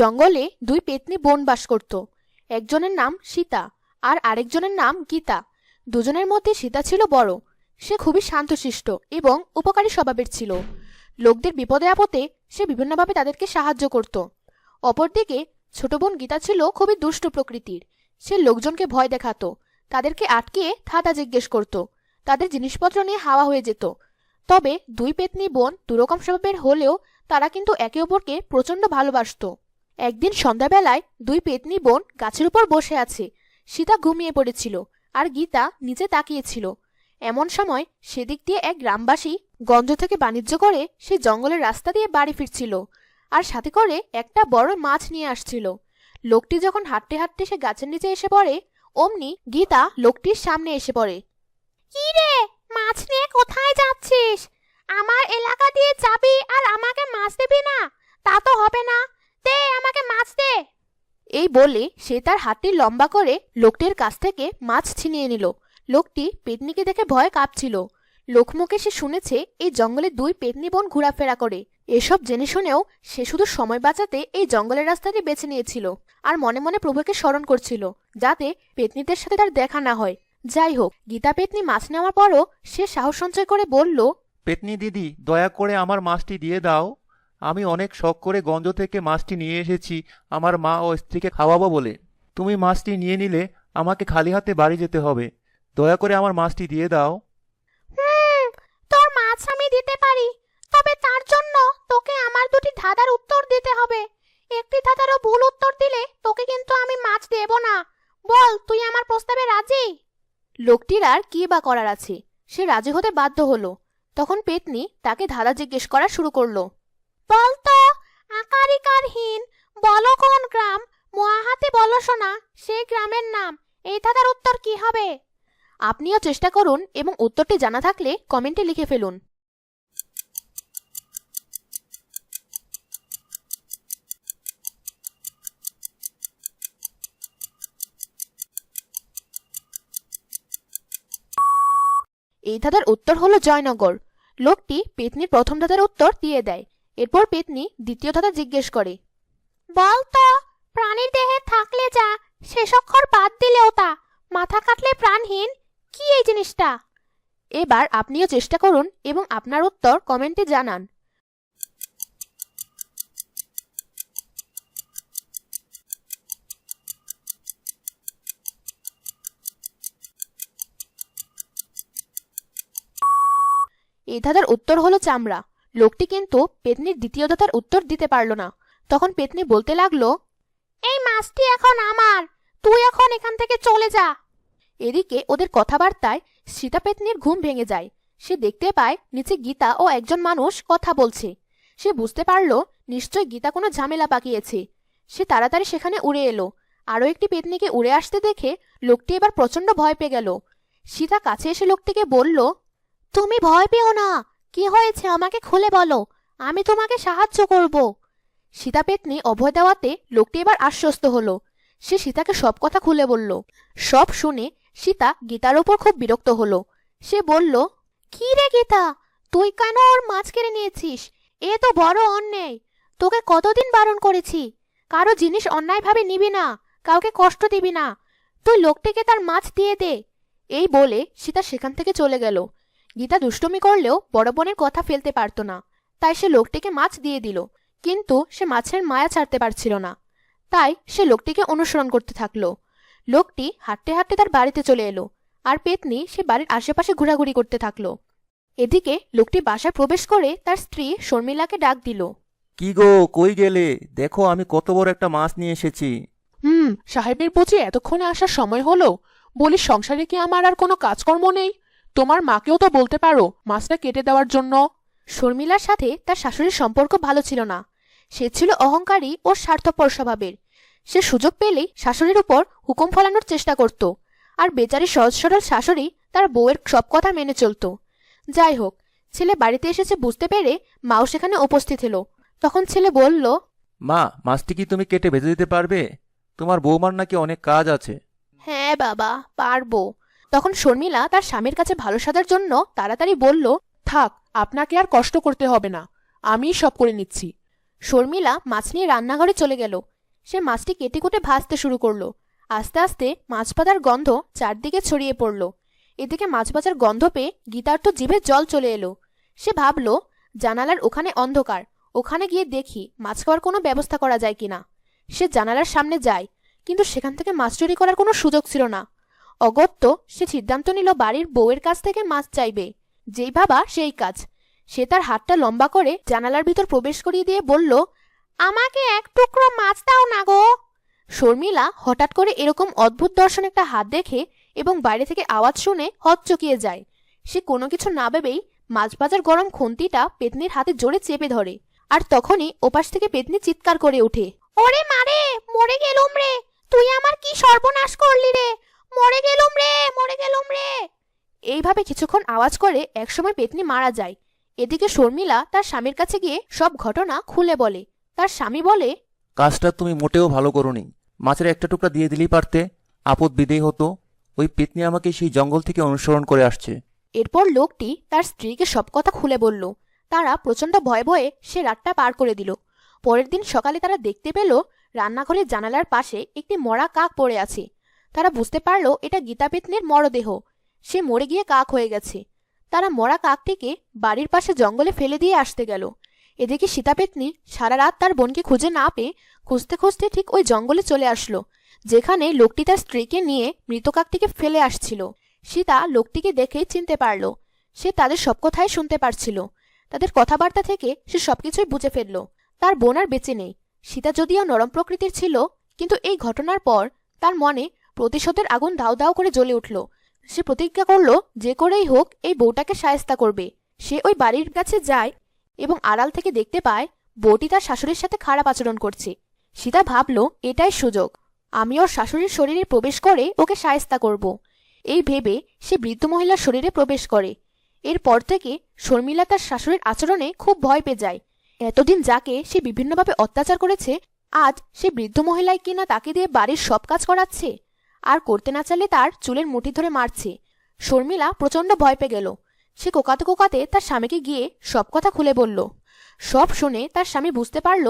জঙ্গলে দুই পেতনি বোন বাস করত। একজনের নাম সীতা আর আরেকজনের নাম গীতা। দুজনের মধ্যে সীতা ছিল বড়। সে খুবই শান্তশিষ্ট এবং উপকারী স্বভাবের ছিল। লোকদের বিপদে আপদে সে বিভিন্নভাবে তাদেরকে সাহায্য করত। অপরদিকে ছোট বোন গীতা ছিল খুবই দুষ্ট প্রকৃতির। সে লোকজনকে ভয় দেখাতো, তাদেরকে আটকিয়ে ঠাট্টা জিজ্ঞেস করত, তাদের জিনিসপত্র নিয়ে হাওয়া হয়ে যেত। তবে দুই পেতনি বোন দুরকম স্বভাবের হলেও তারা কিন্তু একে অপরকে প্রচণ্ড ভালোবাসত। একদিন সন্ধ্যাবেলায় দুই পেতনি বোন গাছের উপর বসে আছে। সীতা ঘুমিয়ে পড়েছিল আর গীতা নিচে তাকিয়েছিল। এমন সময় সেদিক দিয়ে এক গ্রামবাসী গঞ্জ থেকে বাণিজ্য করে সে জঙ্গলের রাস্তা দিয়ে বাড়ি ফিরছিল আর সাথে করে একটা বড় মাছ নিয়ে আসছিল। লোকটি যখন হাঁটতে হাঁটতে সে গাছের নিচে এসে পড়ে, অমনি গীতা লোকটির সামনে এসে পড়ে। কি রে, মাছ নিয়ে কোথায় যাচ্ছিস? আমার এলাকা দিয়ে যাবি আর আমাকে মাছ দিবি না? তা তো হবে না, দে আমাকে মাছ দে। এই বলে সে তার হাতটি লম্বা করে লোকটির কাছ থেকে মাছ ছিনিয়ে নিল। লোকটি পেতনিকে দেখে ভয়ে কাঁপছিল। লোকমুখে সে শুনেছে এই জঙ্গলে দুই পেতনি বোন ঘোরাফেরা করে। এসব জেনে শুনেও সে শুধু সময় বাঁচাতে এই জঙ্গলের রাস্তাটি বেছে নিয়েছিল আর মনে মনে প্রভুকে স্মরণ করছিল যাতে পেতনিদের সাথে তার দেখা না হয়। যাই হোক, গীতা পেতনি মাছ নেওয়ার পরও সে সাহস সঞ্চয় করে বলল, পেতনি দিদি, দয়া করে আমার মাছটি দিয়ে দাও। আমি অনেক শখ করে গঞ্জ থেকে মাছটি নিয়ে এসেছি আমার মা ও স্ত্রীকে খাওয়াবো বলে। তুমি মাছটি নিয়ে নিলে আমাকে খালি হাতে বাড়ি যেতে হবে। দয়া করে আমার মাছটি দিয়ে দাও। তোর মাছ আমি দিতে পারি, তবে তার জন্য তোকে আমার দুটি ধাঁধার উত্তর দিতে হবে। একটি ধাঁধারও ভুল উত্তর দিলে তোকে কিন্তু আমি মাছ দেব না। বল, তুই আমার প্রস্তাবে রাজি? লোকটির আর কি বা করার আছে, সে রাজি হতে বাধ্য হলো। তখন পেতনি তাকে ধাঁধা জিজ্ঞেস করা শুরু করলো। বল তো, আকারিকারহীন বলো কোন গ্রাম, মহাহাতে বলো শোনা সেই গ্রামের নাম। এই ধাঁধার উত্তর কি হবে? আপনিও চেষ্টা করুন এবং উত্তরটি জানা থাকলে কমেন্টে লিখে ফেলুন। এই ধাঁধার উত্তর হলো জয়নগর। লোকটি পেতনির প্রথম ধাঁধার উত্তর দিয়ে দেয়। এরপর পেতনি দ্বিতীয় ধাঁধা জিজ্ঞেস করে। বল তো, প্রাণীর দেহে থাকলে যা, শেষ অক্ষর বাদ দিলেও তা, মাথা কাটলে প্রাণহীন, কি এই জিনিসটা? এবার আপনিও চেষ্টা করুন এবং আপনার উত্তর কমেন্টে জানান। এই ধাঁধার উত্তর হলো চামড়া। লোকটি কিন্তু পেতনির দ্বিতীয় ধাঁধার উত্তর দিতে পারল না। তখন পেতনি বলতে লাগলো, এই মাছটি এখন আমার, তুই এখন এখান থেকে চলে যা। এদিকে ওদের কথাবার্তায় সীতা পেতনির ঘুম ভেঙে যায়। সে দেখতে পায় নিচে গীতা ও একজন মানুষ কথা বলছে। সে বুঝতে পারল নিশ্চয় গীতা কোনো ঝামেলা পাকিয়েছে। সে তাড়াতাড়ি সেখানে উড়ে এলো। আরও একটি পেতনিকে উড়ে আসতে দেখে লোকটি এবার প্রচণ্ড ভয় পেয়ে গেল। সীতা কাছে এসে লোকটিকে বলল, তুমি ভয় পেও না, কি হয়েছে আমাকে খুলে বলো, আমি তোমাকে সাহায্য করব। সীতা পেতনি অভয় দেওয়াতে লোকটি এবার আশ্বস্ত হলো। সে সীতাকে সব কথা খুলে বলল। সব শুনে সীতা গীতার উপর খুব বিরক্ত হলো। সে বলল, কি রে গীতা, তুই কেন ওর মাছ কেড়ে নিয়েছিস? এ তো বড় অন্যায়। তোকে কতদিন বারণ করেছি, কারো জিনিস অন্যায়ভাবে নিবি না, কাউকে কষ্ট দিবি না, তুই লোকটিকে তার মাছ দিয়ে দে। এই বলে সীতা সেখান থেকে চলে গেল। গীতা দুষ্টুমি করলেও বড় বোনের কথা ফেলতে পারত না, তাই সে লোকটিকে মাছ দিয়ে দিল। কিন্তু সে মাছের মায়া ছাড়তে পারছিল না, তাই সে লোকটিকে অনুসরণ করতে থাকলো। লোকটি হাঁটতে হাঁটতে তার বাড়িতে চলে এলো আর পেতনি সে বাড়ির আশেপাশে ঘোরাঘুরি করতে থাকলো। এদিকে লোকটি বাসায় প্রবেশ করে তার স্ত্রী শর্মিলাকে ডাক দিল। কি গো, কই গেলে? দেখো আমি কত বড় একটা মাছ নিয়ে এসেছি। সাহেবের বুঝি এতক্ষণে আসার সময় হলো? বলি, সংসারে কি আমার আর কোনো কাজকর্ম নেই? তোমার মাকেও তো বলতে পারো মাছটা কেটে দেওয়ার জন্য। শর্মিলার সাথে তার শাশুড়ির সম্পর্ক ভালো ছিল না। সে ছিল অহংকারী ও স্বার্থপর স্বভাবের। সে সুযোগ পেলেই শাশুড়ির উপর হুকুম ফলানোর চেষ্টা করত, আর বেচারি সহজ সরল শাশুড়ি তার বউয়ের সব কথা মেনে চলত। যাই হোক, ছেলে বাড়িতে এসেছে বুঝতে পেরে মাও সেখানে উপস্থিত হলো। তখন ছেলে বলল, মা, মাছটি কি তুমি কেটে ভেজে দিতে পারবে? তোমার বৌমার নাকি অনেক কাজ আছে। হ্যাঁ বাবা, পারবো। তখন শর্মিলা তার স্বামীর কাছে ভালো সাজার জন্য তাড়াতাড়ি বলল, থাক, আপনাকে আর কষ্ট করতে হবে না, আমিই সব করে নিচ্ছি। শর্মিলা মাছ নিয়ে রান্নাঘরে চলে গেল। সে মাছটি কেটে কুটে ভাজতে শুরু করলো। আস্তে আস্তে মাছ ভাজার গন্ধ চারদিকে ছড়িয়ে পড়ল। এদিকে মাছ ভাজার গন্ধ পেয়ে গীতার তো জিভে জল চলে এলো। সে ভাবলো, জানালার ওখানে অন্ধকার, ওখানে গিয়ে দেখি মাছ খাওয়ার কোনো ব্যবস্থা করা যায় কিনা। সে জানালার সামনে যায়, কিন্তু সেখান থেকে মাছ চুরি করার কোনো সুযোগ ছিল না। অগত্য সে সিদ্ধান্ত নিল বাড়ির বউয়ের কাছ থেকে মাছ চাইবে। যেই ভাবা সেই কাজ। সে তার হাতটা লম্বা করে জানালার ভিতর প্রবেশ করিয়ে দিয়ে বলল, আমাকে এক টুকরো মাছ দাও না গো। শর্মিলা হঠাৎ করে এরকম অদ্ভুত দর্শন একটা হাত দেখে এবং বাইরে থেকে আওয়াজ শুনে হকচকিয়ে যায়। সে কোনো কিছু না ভেবেই মাছ ভাজার গরম খুন্তিটা পেতনির হাতে জোরে চেপে ধরে। আর তখনই ওপাশ থেকে পেতনি চিৎকার করে ওঠে, ওরে মারে, মরে গেলুম রে, তুই আমার কি সর্বনাশ করলি রে, মরে গেলুম রে, মরে গেলুম রে। এইভাবে কিছুক্ষণ আওয়াজ করে একসময় পেতনি মারা যায়। এদিকে শর্মিলা তার স্বামীর কাছে গিয়ে সব ঘটনা খুলে বলে। তার স্বামী বলে, কাজটা তুমি মোটেও ভালো করোনি। মাছের একটা টুকরা দিয়ে দিলেই পারতে, আপদ বিদেয় হতো। ওই পেতনি আমাকে সেই জঙ্গল থেকে অনুসরণ করে আসছে। এরপর লোকটি তার স্ত্রীকে সব কথা খুলে বলল। তারা প্রচণ্ড ভয়ে ভয়ে সে রাতটা পার করে দিল। পরের দিন সকালে তারা দেখতে পেল রান্নাঘরের জানালার পাশে একটি মরা কাক পড়ে আছে। তারা বুঝতে পারল এটা গীতা পেতনির মরদেহ। সে মরে গিয়ে কাক হয়ে গেছে। তারা মরা কাকটিকে বাড়ির পাশে জঙ্গলে ফেলে দিয়ে আসতে গেল। এদিকে সীতা পেতনি সারা রাত তার বোনকে খুঁজে না পেয়ে খুঁজতে খুঁজতে ঠিক ওই জঙ্গলে চলে আসলো, যেখানে লোকটি তার স্ত্রীকে নিয়ে মৃত কাকটিকে ফেলে আসছিল। সীতা লোকটিকে দেখে চিনতে পারল। সে তাদের সব কথাই শুনতে পারছিল। তাদের কথাবার্তা থেকে সে সবকিছুই বুঝে ফেলল। তার বোন আর বেঁচে নেই। সীতা যদিও নরম প্রকৃতির ছিল, কিন্তু এই ঘটনার পর তার মনে প্রতিশোধের আগুন দাউ দাউ করে জ্বলে উঠল। সে প্রতিজ্ঞা করল যে করেই হোক এই বউটাকে শায়েস্তা করবে। সে ওই বাড়ির কাছে যায় এবং আড়াল থেকে দেখতে পায় বউটি তার শাশুড়ির সাথে খারাপ আচরণ করছে। সীতা ভাবল এটাই সুযোগ, আমি ওর শাশুড়ির শরীরে প্রবেশ করে ওকে শায়েস্তা করব। এই ভেবে সে বৃদ্ধ মহিলার শরীরে প্রবেশ করে। এরপর থেকে শর্মিলা তার শাশুড়ির আচরণে খুব ভয় পেয়ে যায়। এতদিন যাকে সে বিভিন্নভাবে অত্যাচার করেছে, আজ সে বৃদ্ধ মহিলাই কিনা তাকে দিয়ে বাড়ির সব কাজ করাচ্ছে, আর করতে না চাইলে তার চুলের মুঠি ধরে মারছে। শর্মিলা প্রচণ্ড ভয় পেয়ে গেল। সে কোকাতে কোকাতে তার স্বামীকে গিয়ে সব কথা খুলে বলল। সব শুনে তার স্বামী বুঝতে পারল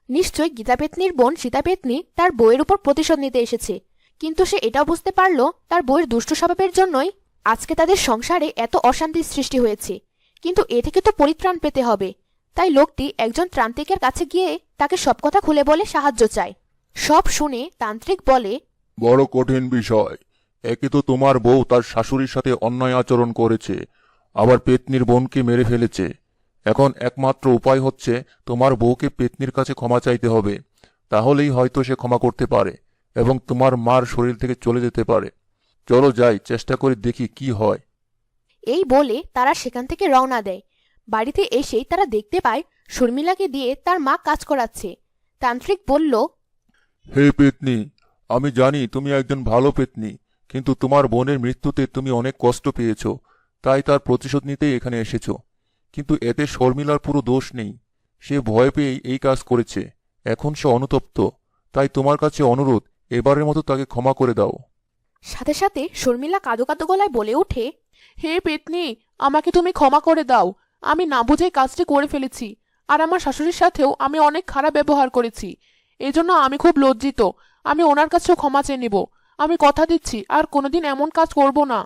নিশ্চয়ই গীতা পেতনির বোন সীতা পেতনি তার বউয়ের উপর প্রতিশোধ নিতে এসেছে। কিন্তু সে এটাও বুঝতে পারল তার বউয়ের দুষ্ট স্বভাবের জন্যই আজকে তাদের সংসারে এত অশান্তির সৃষ্টি হয়েছে। কিন্তু এ থেকে তো পরিত্রাণ পেতে হবে। তাই লোকটি একজন তান্ত্রিকের কাছে গিয়ে তাকে সব কথা খুলে বলে সাহায্য চায়। সব শুনে তান্ত্রিক বলে, বড় কঠিন বিষয়। একে তো তোমার বউ তার শাশুড়ির সাথে অন্যায় আচরণ করেছে, আবার পেতনির বোনকে মেরে ফেলেছে। এখন একমাত্র উপায় হচ্ছে তোমার বউকে পেতনির কাছে ক্ষমা চাইতে হবে। তাহলেই হয়তো সে ক্ষমা করতে পারে এবং তোমার মার শরীর থেকে চলে যেতে পারে। চলো যাই, চেষ্টা করে দেখি কি হয়। এই বলে তারা সেখান থেকে রওনা দেয়। বাড়িতে এসেই তারা দেখতে পায় শর্মিলাকে দিয়ে তার মা কাজ করাচ্ছে। তান্ত্রিক বলল, হে পেতনি, আমি জানি তুমি একজন ভালো পেতনি, কিন্তু তোমার বোনের মৃত্যুতে তুমি অনেক কষ্ট পেয়েছ, তাই তার প্রতিশোধ নিতেই এখানে এসেছো। কিন্তু এতে শর্মিলার পুরো দোষ নেই। সে ভয় পেয়েই এই কাজ করেছে। এখন সে অনুতপ্ত, তাই তোমার কাছে অনুরোধ, এবারের মতো তাকে ক্ষমা করে দাও। সাথে সাথে শর্মিলা কাঁদো কাঁদো গলায় বলে ওঠে, হে পেতনি, আমাকে তুমি ক্ষমা করে দাও। আমি না বুঝে কাজটি করে ফেলেছি, আর আমার শাশুড়ির সাথেও আমি অনেক খারাপ ব্যবহার করেছি। এজন্য আমি খুব লজ্জিত। আমি ওনার কাছেও ক্ষমা চেয়ে নেব। আমি কথা দিচ্ছি আর কোনোদিন এমন কাজ করব না।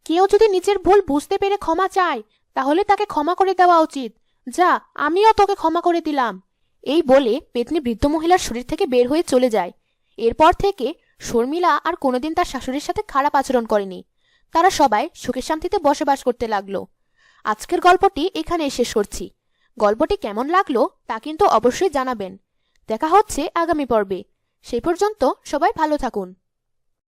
কেউ যদি নিজের ভুল বুঝতে পেরে ক্ষমা চায়, তাহলে তাকে ক্ষমা করে দেওয়া উচিত। যা, আমিও তোকে ক্ষমা করে দিলাম। এই বলে পেতনি বৃদ্ধ মহিলার শরীর থেকে বের হয়ে চলে যায়। এরপর থেকে শর্মিলা আর কোনোদিন তার শাশুড়ির সাথে খারাপ আচরণ করেনি। তারা সবাই সুখে শান্তিতে বসবাস করতে লাগলো। আজকের গল্পটি এখানেই শেষ করছি। গল্পটি কেমন লাগলো তা কিন্তু অবশ্যই জানাবেন। দেখা হচ্ছে আগামী পর্বে। সেই পর্যন্ত সবাই ভালো থাকুন।